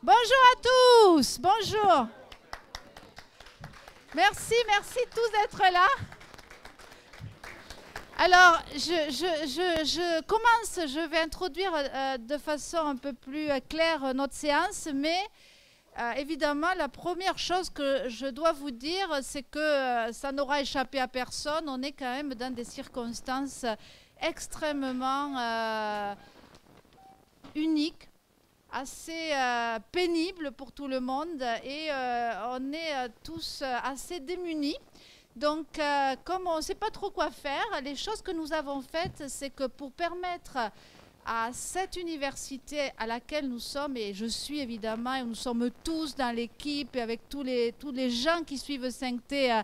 Bonjour à tous, bonjour. Merci tous d'être là. Alors, je commence, je vais introduire de façon un peu plus claire notre séance, mais évidemment, la première chose que je dois vous dire, c'est que ça n'aura échappé à personne. On est quand même dans des circonstances extrêmement uniques, assez pénibles pour tout le monde, et on est tous assez démunis. Donc, comme on ne sait pas trop quoi faire, les choses que nous avons faites, c'est que pour permettre à cette université à laquelle nous sommes, et je suis évidemment, et nous sommes tous dans l'équipe, et avec tous les gens qui suivent 5T,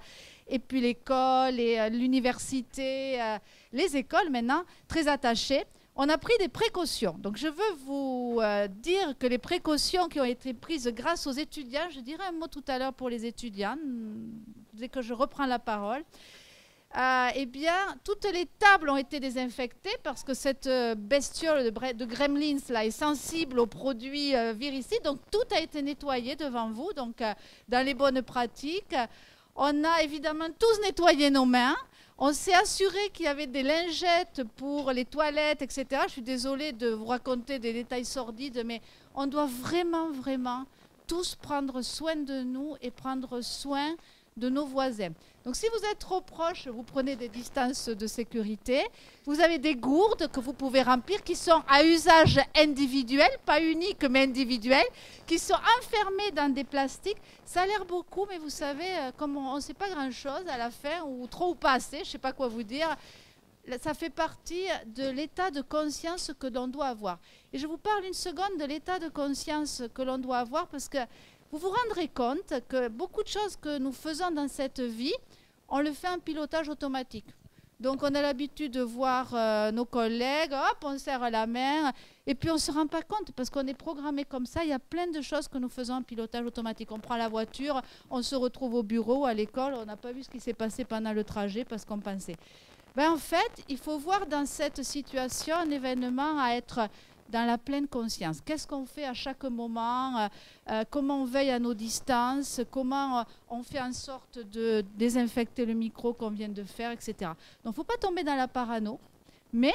et puis l'école, et l'université, les écoles maintenant, très attachées, on a pris des précautions. Donc je veux vous dire que les précautions qui ont été prises grâce aux étudiants, je dirai un mot tout à l'heure pour les étudiants, dès que je reprends la parole, eh bien, toutes les tables ont été désinfectées parce que cette bestiole de Gremlins là, est sensible aux produits viricides. Donc tout a été nettoyé devant vous, donc dans les bonnes pratiques. On a évidemment tous nettoyé nos mains. On s'est assuré qu'il y avait des lingettes pour les toilettes, etc. Je suis désolée de vous raconter des détails sordides, mais on doit vraiment, vraiment tous prendre soin de nous et prendre soin de nos voisins. Donc si vous êtes trop proche, vous prenez des distances de sécurité. Vous avez des gourdes que vous pouvez remplir qui sont à usage individuel, pas unique mais individuel, qui sont enfermées dans des plastiques. Ça a l'air beaucoup, mais vous savez, comme on ne sait pas grand-chose à la fin, ou trop ou pas assez, je ne sais pas quoi vous dire, ça fait partie de l'état de conscience que l'on doit avoir. Et je vous parle une seconde de l'état de conscience que l'on doit avoir parce que vous vous rendrez compte que beaucoup de choses que nous faisons dans cette vie, on le fait en pilotage automatique. Donc on a l'habitude de voir nos collègues, hop, on serre la main, et puis on ne se rend pas compte parce qu'on est programmé comme ça. Il y a plein de choses que nous faisons en pilotage automatique. On prend la voiture, on se retrouve au bureau, à l'école, on n'a pas vu ce qui s'est passé pendant le trajet parce qu'on pensait. Ben, en fait, il faut voir dans cette situation un événement à être dans la pleine conscience. Qu'est-ce qu'on fait à chaque moment, comment on veille à nos distances, comment on fait en sorte de désinfecter le micro qu'on vient de faire, etc. Donc, il ne faut pas tomber dans la parano, mais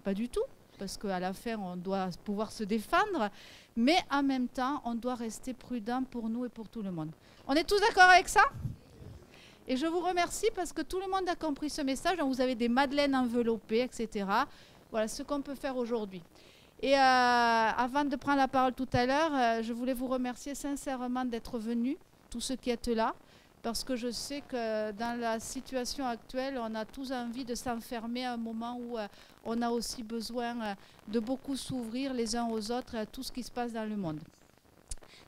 pas du tout, parce qu'à la fin, on doit pouvoir se défendre, mais en même temps, on doit rester prudent pour nous et pour tout le monde. On est tous d'accord avec ça ? Et je vous remercie parce que tout le monde a compris ce message. Donc vous avez des madeleines enveloppées, etc. Voilà ce qu'on peut faire aujourd'hui. Et avant de prendre la parole tout à l'heure, je voulais vous remercier sincèrement d'être venus, tous ceux qui êtes là, parce que je sais que dans la situation actuelle, on a tous envie de s'enfermer à un moment où on a aussi besoin de beaucoup s'ouvrir les uns aux autres à tout ce qui se passe dans le monde.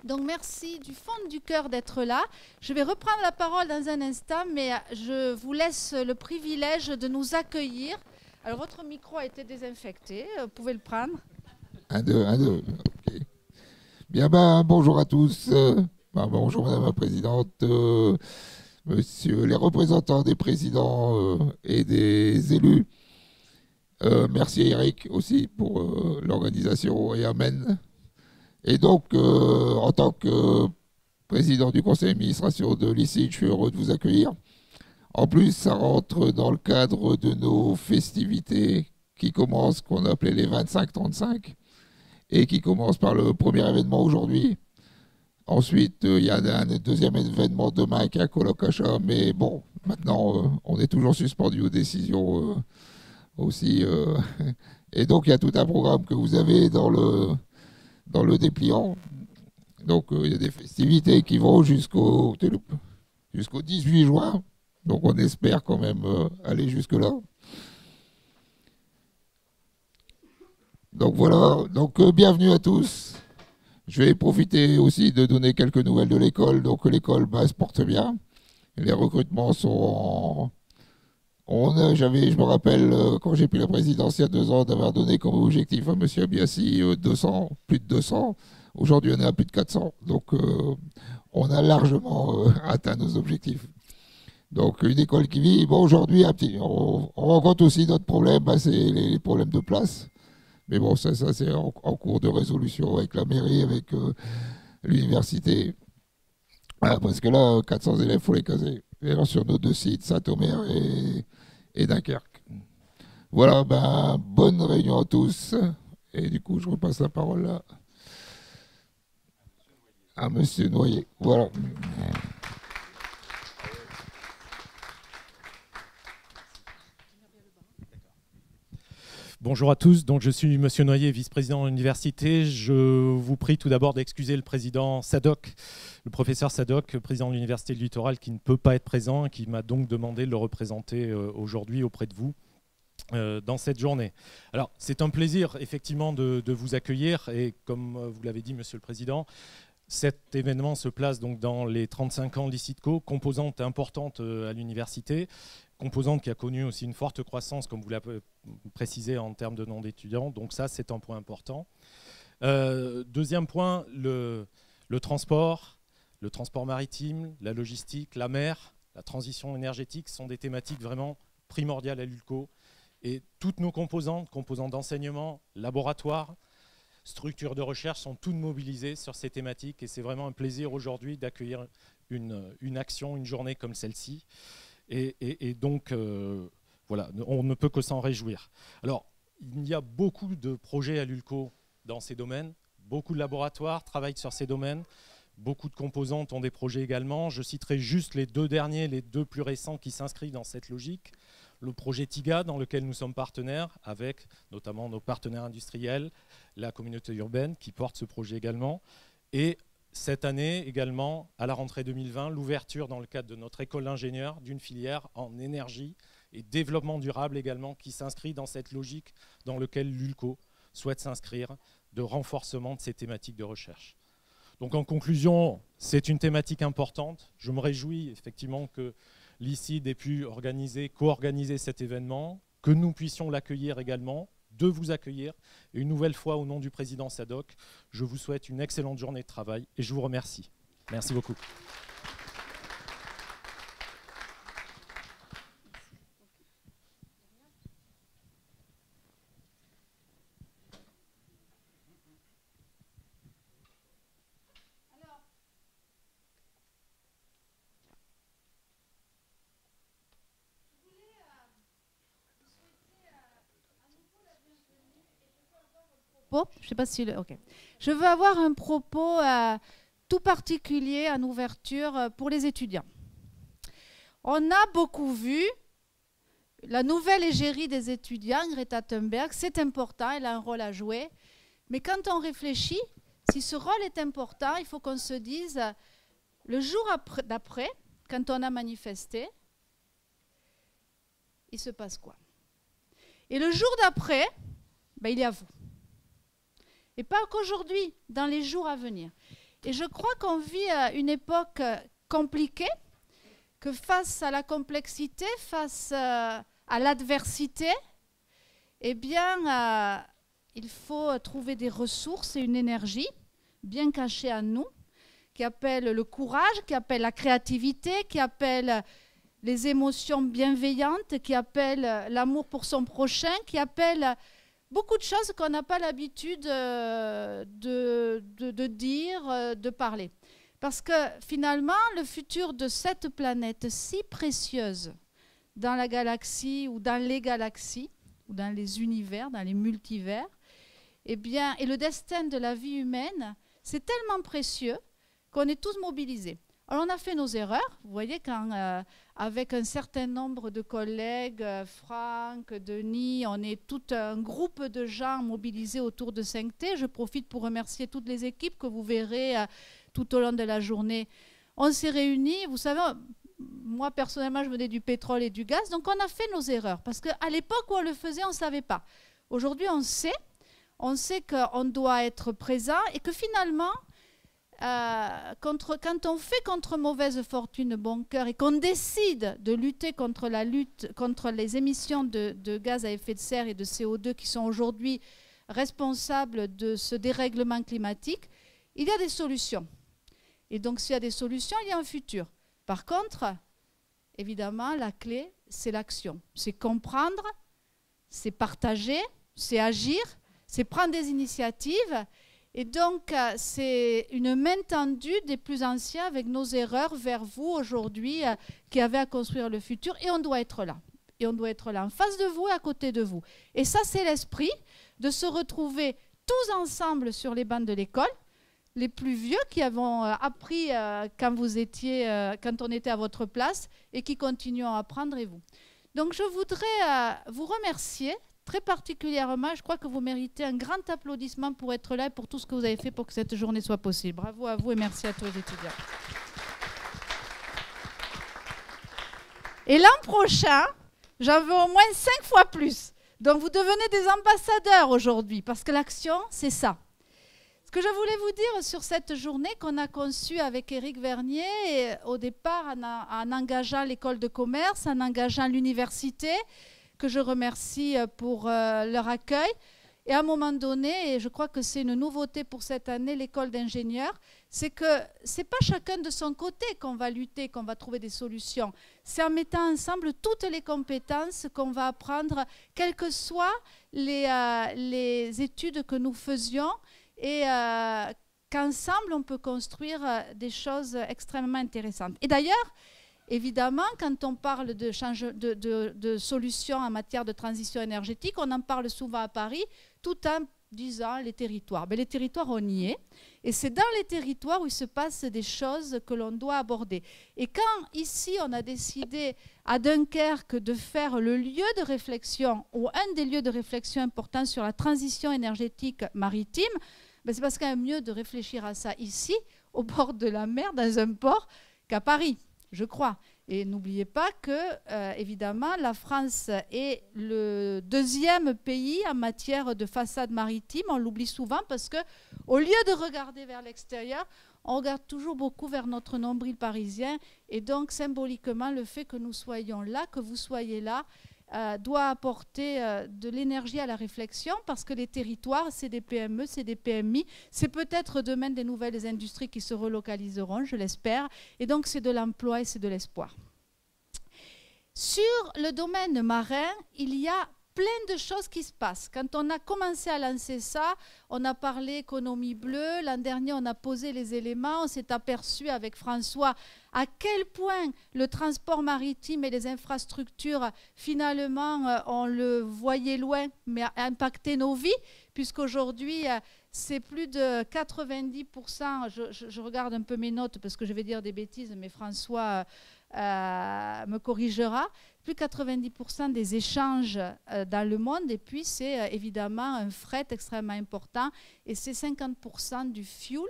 Donc merci du fond du cœur d'être là. Je vais reprendre la parole dans un instant, mais je vous laisse le privilège de nous accueillir. Alors votre micro a été désinfecté, vous pouvez le prendre. 1, 2, 1, 2. Okay. Bien, bonjour à tous. Bonjour Madame la Présidente, Monsieur les représentants des présidents et des élus. Merci Eric aussi pour l'organisation et Amen. Et donc, en tant que président du conseil d'administration de l'ICID, je suis heureux de vous accueillir. En plus, ça rentre dans le cadre de nos festivités qui commencent, qu'on appelait les 25-35, et qui commencent par le premier événement aujourd'hui. Ensuite, il y a un deuxième événement demain avec un colloque achat, mais bon, maintenant, on est toujours suspendu aux décisions aussi. Et donc, il y a tout un programme que vous avez dans le dépliant. Donc, il y a des festivités qui vont jusqu'au 18 juin. Donc, on espère quand même aller jusque-là. Donc, voilà. Donc, bienvenue à tous. Je vais profiter aussi de donner quelques nouvelles de l'école. Donc, l'école se porte bien. Les recrutements sont je me rappelle, quand j'ai pris la présidence il y a 2 ans, d'avoir donné comme objectif à M. Abiassi 200, plus de 200. Aujourd'hui, on est à plus de 400. Donc, on a largement atteint nos objectifs. Donc, une école qui vit. Bon, aujourd'hui, on rencontre aussi d'autres problèmes, c'est les problèmes de place. Mais bon, ça c'est en cours de résolution avec la mairie, avec l'université. Voilà, parce que là, 400 élèves, il faut les caser. Et alors, sur nos deux sites, Saint-Omer et Dunkerque. Voilà, ben, bonne réunion à tous. Et du coup, je repasse la parole là à Monsieur Noyer. Voilà. Bonjour à tous, donc je suis Monsieur Noyer, vice-président de l'université. Je vous prie tout d'abord d'excuser le président Sadoc, le professeur Sadoc, président de l'université du Littoral, qui ne peut pas être présent et qui m'a donc demandé de le représenter aujourd'hui auprès de vous dans cette journée. Alors c'est un plaisir effectivement de vous accueillir et comme vous l'avez dit Monsieur le Président, cet événement se place donc dans les 35 ans de l'ICITCO, composante importante à l'université, composante qui a connu aussi une forte croissance, comme vous l'avez précisé, en termes de nombre d'étudiants. Donc ça, c'est un point important. Deuxième point, le transport maritime, la logistique, la mer, la transition énergétique sont des thématiques vraiment primordiales à l'ULCO. Et toutes nos composantes d'enseignement, laboratoires, structures de recherche sont toutes mobilisées sur ces thématiques. Et c'est vraiment un plaisir aujourd'hui d'accueillir une action, une journée comme celle-ci. Et donc, voilà, on ne peut que s'en réjouir. Alors, il y a beaucoup de projets à l'ULCO dans ces domaines. Beaucoup de laboratoires travaillent sur ces domaines. Beaucoup de composantes ont des projets également. Je citerai juste les deux derniers, les deux plus récents qui s'inscrivent dans cette logique. Le projet TIGA, dans lequel nous sommes partenaires, avec notamment nos partenaires industriels, la communauté urbaine qui porte ce projet également. Et cette année également, à la rentrée 2020, l'ouverture dans le cadre de notre école d'ingénieurs d'une filière en énergie et développement durable également qui s'inscrit dans cette logique dans laquelle l'ULCO souhaite s'inscrire de renforcement de ces thématiques de recherche. Donc en conclusion, c'est une thématique importante. Je me réjouis effectivement que l'ICID ait pu co-organiser cet événement, que nous puissions l'accueillir également, de vous accueillir. Et une nouvelle fois, au nom du président Sadoc, je vous souhaite une excellente journée de travail et je vous remercie. Merci beaucoup. Je sais pas si ok. Je veux avoir un propos tout particulier en ouverture pour les étudiants. On a beaucoup vu la nouvelle égérie des étudiants, Greta Thunberg, c'est important, elle a un rôle à jouer. Mais quand on réfléchit, si ce rôle est important, il faut qu'on se dise, le jour d'après, quand on a manifesté, il se passe quoi? Et le jour d'après, ben, il y a vous. Et pas qu'aujourd'hui, dans les jours à venir. Et je crois qu'on vit une époque compliquée, que face à la complexité, face à l'adversité, eh bien, il faut trouver des ressources et une énergie bien cachée en nous, qui appelle le courage, qui appelle la créativité, qui appelle les émotions bienveillantes, qui appelle l'amour pour son prochain, qui appelle beaucoup de choses qu'on n'a pas l'habitude de dire, de parler. Parce que finalement, le futur de cette planète si précieuse dans la galaxie ou dans les galaxies, ou dans les univers, dans les multivers, eh bien, et le destin de la vie humaine, c'est tellement précieux qu'on est tous mobilisés. Alors on a fait nos erreurs, vous voyez, quand avec un certain nombre de collègues, Franck, Denis, on est tout un groupe de gens mobilisés autour de 5T. Je profite pour remercier toutes les équipes que vous verrez tout au long de la journée. On s'est réunis, vous savez, moi personnellement je venais du pétrole et du gaz, donc on a fait nos erreurs, parce qu'à l'époque où on le faisait, on ne savait pas. Aujourd'hui on sait qu'on doit être présent et que finalement, quand on fait contre mauvaise fortune bon cœur et qu'on décide de lutter contre les émissions de gaz à effet de serre et de CO2 qui sont aujourd'hui responsables de ce dérèglement climatique, il y a des solutions. Et donc s'il y a des solutions, il y a un futur. Par contre, évidemment, la clé, c'est l'action. C'est comprendre, c'est partager, c'est agir, c'est prendre des initiatives Et donc, c'est une main tendue des plus anciens avec nos erreurs vers vous aujourd'hui qui avez à construire le futur. Et on doit être là. Et on doit être là en face de vous et à côté de vous. Et ça, c'est l'esprit de se retrouver tous ensemble sur les bancs de l'école, les plus vieux qui avons appris quand on était à votre place et qui continuent à apprendre et vous. Donc, je voudrais vous remercier très particulièrement. Je crois que vous méritez un grand applaudissement pour être là et pour tout ce que vous avez fait pour que cette journée soit possible. Bravo à vous et merci à tous les étudiants. Et l'an prochain, j'en veux au moins 5 fois plus. Donc vous devenez des ambassadeurs aujourd'hui parce que l'action, c'est ça. Ce que je voulais vous dire sur cette journée qu'on a conçue avec Éric Vernier, et au départ en engageant l'école de commerce, en engageant l'université, que je remercie pour leur accueil. Et à un moment donné, et je crois que c'est une nouveauté pour cette année, l'école d'ingénieurs, c'est que ce n'est pas chacun de son côté qu'on va lutter, qu'on va trouver des solutions. C'est en mettant ensemble toutes les compétences qu'on va apprendre, quelles que soient les études que nous faisions, et qu'ensemble, on peut construire des choses extrêmement intéressantes. Et d'ailleurs, évidemment, quand on parle de solutions en matière de transition énergétique, on en parle souvent à Paris, tout en disant les territoires. Mais les territoires, on y est. Et c'est dans les territoires où il se passe des choses que l'on doit aborder. Et quand, ici, on a décidé à Dunkerque de faire le lieu de réflexion, ou un des lieux de réflexion importants sur la transition énergétique maritime, ben c'est parce qu'il y a mieux de réfléchir à ça ici, au bord de la mer, dans un port, qu'à Paris, je crois. Et n'oubliez pas que, évidemment, la France est le deuxième pays en matière de façade maritime. On l'oublie souvent parce qu'au lieu de regarder vers l'extérieur, on regarde toujours beaucoup vers notre nombril parisien. Et donc, symboliquement, le fait que nous soyons là, que vous soyez là, doit apporter de l'énergie à la réflexion parce que les territoires, c'est des PME, c'est des PMI, c'est peut-être demain des nouvelles industries qui se relocaliseront, je l'espère, et donc c'est de l'emploi et c'est de l'espoir. Sur le domaine marin, il y a plein de choses qui se passent. Quand on a commencé à lancer ça, on a parlé économie bleue. L'an dernier, on a posé les éléments. On s'est aperçu avec François à quel point le transport maritime et les infrastructures, finalement, on le voyait loin, mais a impacté nos vies, puisqu'aujourd'hui, c'est plus de 90%. Je regarde un peu mes notes parce que je vais dire des bêtises, mais François me corrigera. Plus de 90% des échanges dans le monde, et puis c'est évidemment un fret extrêmement important, et c'est 50% du fuel,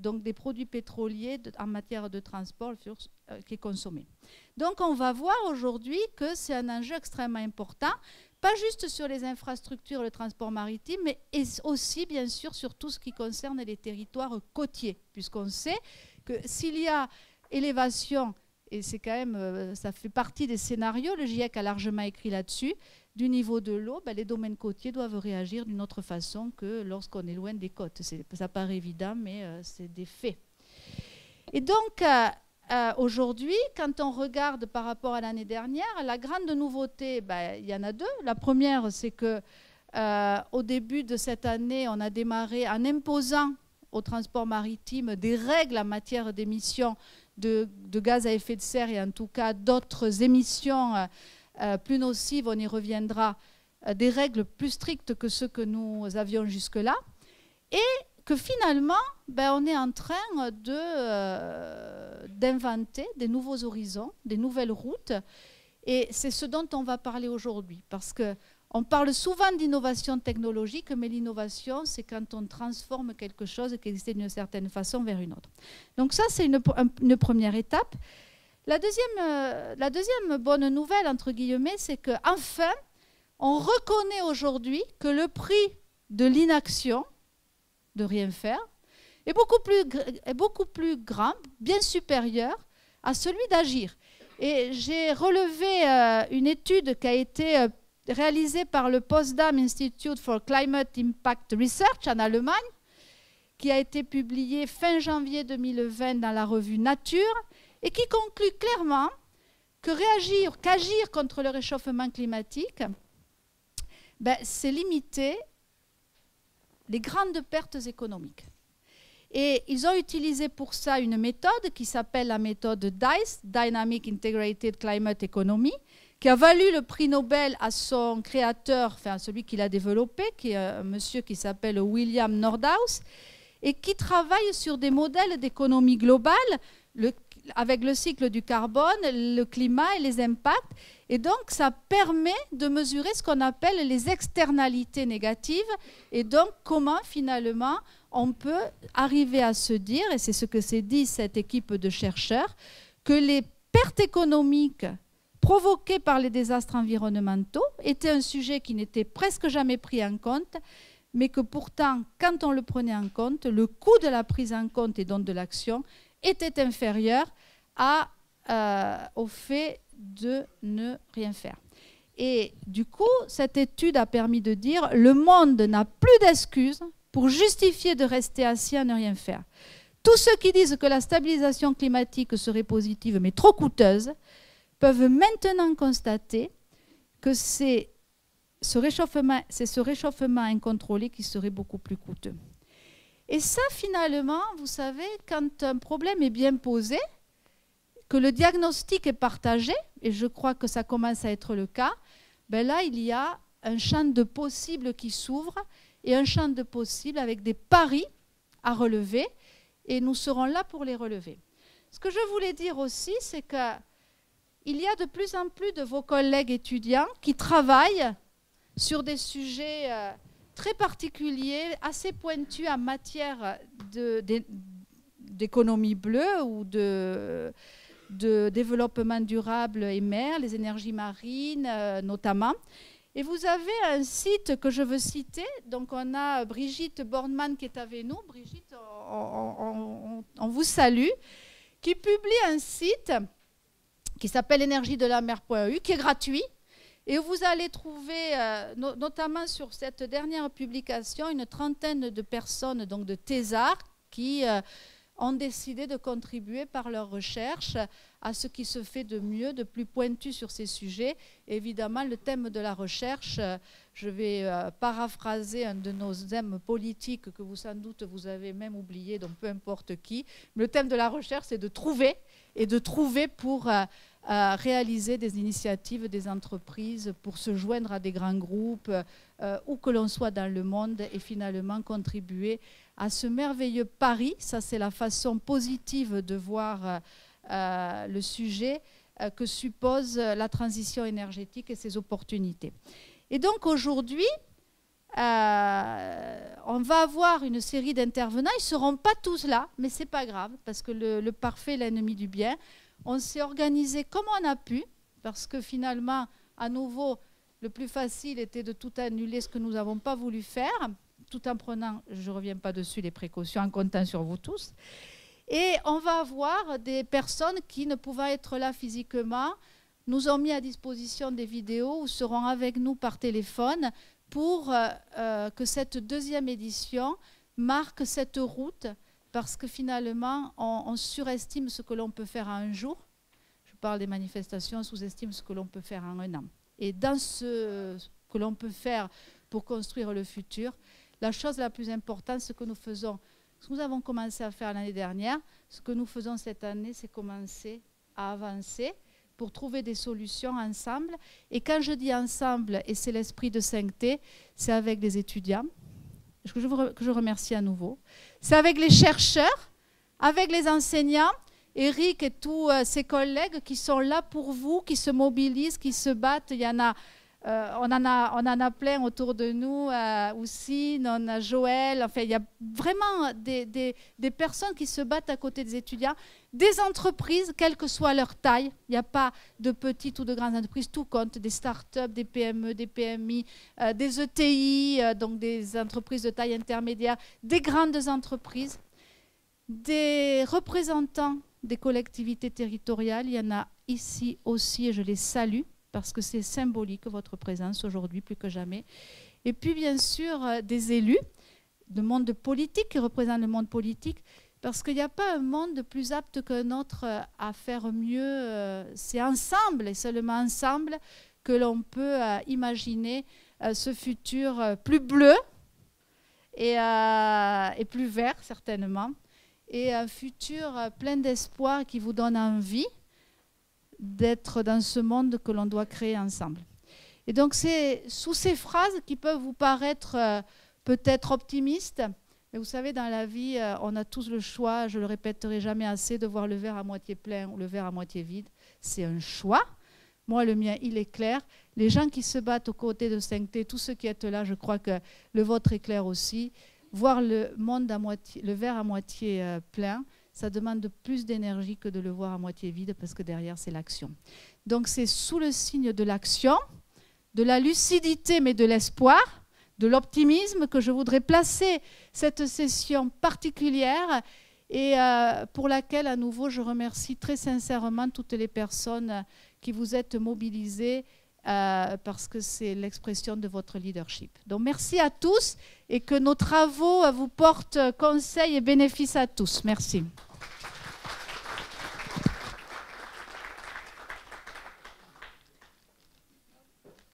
donc des produits pétroliers en matière de transport qui est consommé. Donc on va voir aujourd'hui que c'est un enjeu extrêmement important, pas juste sur les infrastructures, le transport maritime, mais aussi bien sûr sur tout ce qui concerne les territoires côtiers, puisqu'on sait que s'il y a élévation, et c'est quand même, ça fait partie des scénarios, le GIEC a largement écrit là-dessus, du niveau de l'eau, ben, les domaines côtiers doivent réagir d'une autre façon que lorsqu'on est loin des côtes. Ça paraît évident, mais c'est des faits. Et donc, aujourd'hui, quand on regarde par rapport à l'année dernière, la grande nouveauté, ben, il y en a deux. La première, c'est qu'au début de cette année, on a démarré en imposant au transport maritime des règles en matière d'émissions de gaz à effet de serre et en tout cas d'autres émissions plus nocives, on y reviendra, des règles plus strictes que ceux que nous avions jusque-là, et que finalement, ben, on est en train d'inventer des nouveaux horizons, des nouvelles routes, et c'est ce dont on va parler aujourd'hui, parce qu'on parle souvent d'innovation technologique, mais l'innovation, c'est quand on transforme quelque chose qui existait d'une certaine façon vers une autre. Donc ça, c'est une première étape. La deuxième bonne nouvelle, entre guillemets, c'est qu'enfin, on reconnaît aujourd'hui que le prix de l'inaction, de rien faire, est beaucoup plus grand, bien supérieur à celui d'agir. Et j'ai relevé une étude qui a été réalisée par le Potsdam Institute for Climate Impact Research en Allemagne, qui a été publiée fin janvier 2020 dans la revue Nature, et qui conclut clairement qu'agir contre le réchauffement climatique, ben, c'est limiter les grandes pertes économiques. Et ils ont utilisé pour ça une méthode qui s'appelle la méthode DICE, Dynamic Integrated Climate Economy, qui a valu le prix Nobel à son créateur, enfin celui qui l'a développé, qui est un monsieur qui s'appelle William Nordhaus, et qui travaille sur des modèles d'économie globale, avec le cycle du carbone, le climat et les impacts. Et donc, ça permet de mesurer ce qu'on appelle les externalités négatives, et donc comment finalement on peut arriver à se dire, et c'est ce que s'est dit cette équipe de chercheurs, que les pertes économiques provoquées par les désastres environnementaux étaient un sujet qui n'était presque jamais pris en compte, mais que pourtant, quand on le prenait en compte, le coût de la prise en compte et donc de l'action était inférieur au fait de ne rien faire. Et du coup, cette étude a permis de dire le monde n'a plus d'excuses pour justifier de rester assis à ne rien faire. Tous ceux qui disent que la stabilisation climatique serait positive mais trop coûteuse peuvent maintenant constater que c'est ce réchauffement incontrôlé qui serait beaucoup plus coûteux. Et ça, finalement, vous savez, quand un problème est bien posé, que le diagnostic est partagé, et je crois que ça commence à être le cas, ben là, il y a un champ de possibles qui s'ouvre, et un champ de possibles avec des paris à relever, et nous serons là pour les relever. Ce que je voulais dire aussi, c'est qu'il y a de plus en plus de vos collègues étudiants qui travaillent sur des sujets très particuliers, assez pointus en matière d'économie bleue ou de développement durable et mer, les énergies marines notamment. Et vous avez un site que je veux citer. Donc on a Brigitte Bornmann qui est avec nous. Brigitte, on vous salue. Qui publie un site qui s'appelle énergiedelamer.eu, qui est gratuit. Et vous allez trouver, notamment sur cette dernière publication, une trentaine de personnes, donc de thésards, qui ont décidé de contribuer par leurs recherches à ce qui se fait de mieux, de plus pointu sur ces sujets. Et évidemment, le thème de la recherche, je vais paraphraser un de nos thèmes politiques que vous, sans doute, vous avez même oublié, donc peu importe qui. Mais le thème de la recherche, c'est de trouver, et de trouver pour réaliser des initiatives, des entreprises, pour se joindre à des grands groupes, où que l'on soit dans le monde, et finalement contribuer à ce merveilleux pari. Ça, c'est la façon positive de voir le sujet que suppose la transition énergétique et ses opportunités. Et donc aujourd'hui, on va avoir une série d'intervenants. Ils ne seront pas tous là, mais ce n'est pas grave, parce que le parfait est l'ennemi du bien. On s'est organisé comme on a pu, parce que finalement, à nouveau, le plus facile était de tout annuler, ce que nous n'avons pas voulu faire, tout en prenant, je ne reviens pas dessus, les précautions, en comptant sur vous tous. Et on va avoir des personnes qui, ne pouvant être là physiquement, nous ont mis à disposition des vidéos ou seront avec nous par téléphone pour que cette deuxième édition marque cette route, parce que finalement, on surestime ce que l'on peut faire en un jour. Je parle des manifestations, on sous-estime ce que l'on peut faire en un an. Et dans ce que l'on peut faire pour construire le futur, la chose la plus importante, ce que nous faisons, ce que nous avons commencé à faire l'année dernière, ce que nous faisons cette année, c'est commencer à avancer pour trouver des solutions ensemble. Et quand je dis ensemble, et c'est l'esprit de 5T, c'est avec les étudiants, que je remercie à nouveau. C'est avec les chercheurs, avec les enseignants, Eric et tous ses collègues qui sont là pour vous, qui se mobilisent, qui se battent. Il y en a, on en a plein autour de nous, aussi, on a Joël. Enfin, il y a vraiment des personnes qui se battent à côté des étudiants, des entreprises, quelle que soit leur taille. Il n'y a pas de petites ou de grandes entreprises, tout compte, des start-up, des PME, des PMI, des ETI, donc des entreprises de taille intermédiaire, des grandes entreprises, des représentants des collectivités territoriales. Il y en a ici aussi et je les salue parce que c'est symbolique votre présence aujourd'hui plus que jamais. Et puis bien sûr des élus, le monde politique qui représente le monde politique, parce qu'il n'y a pas un monde plus apte qu'un autre à faire mieux. C'est ensemble et seulement ensemble que l'on peut imaginer ce futur plus bleu et plus vert certainement, et un futur plein d'espoir qui vous donne envie d'être dans ce monde que l'on doit créer ensemble. Et donc c'est sous ces phrases qui peuvent vous paraître peut-être optimistes, mais vous savez, dans la vie, on a tous le choix, je le répéterai jamais assez, de voir le verre à moitié plein ou le verre à moitié vide. C'est un choix. Moi, le mien, il est clair. Les gens qui se battent aux côtés de 5T, tous ceux qui êtes là, je crois que le vôtre est clair aussi. Voir le monde à moitié, le verre à moitié plein, ça demande plus d'énergie que de le voir à moitié vide, parce que derrière, c'est l'action. Donc, c'est sous le signe de l'action, de la lucidité, mais de l'espoir, de l'optimisme, que je voudrais placer cette session particulière et pour laquelle, à nouveau, je remercie très sincèrement toutes les personnes qui vous êtes mobilisées parce que c'est l'expression de votre leadership. Donc, merci à tous et que nos travaux vous portent conseil et bénéfice à tous. Merci.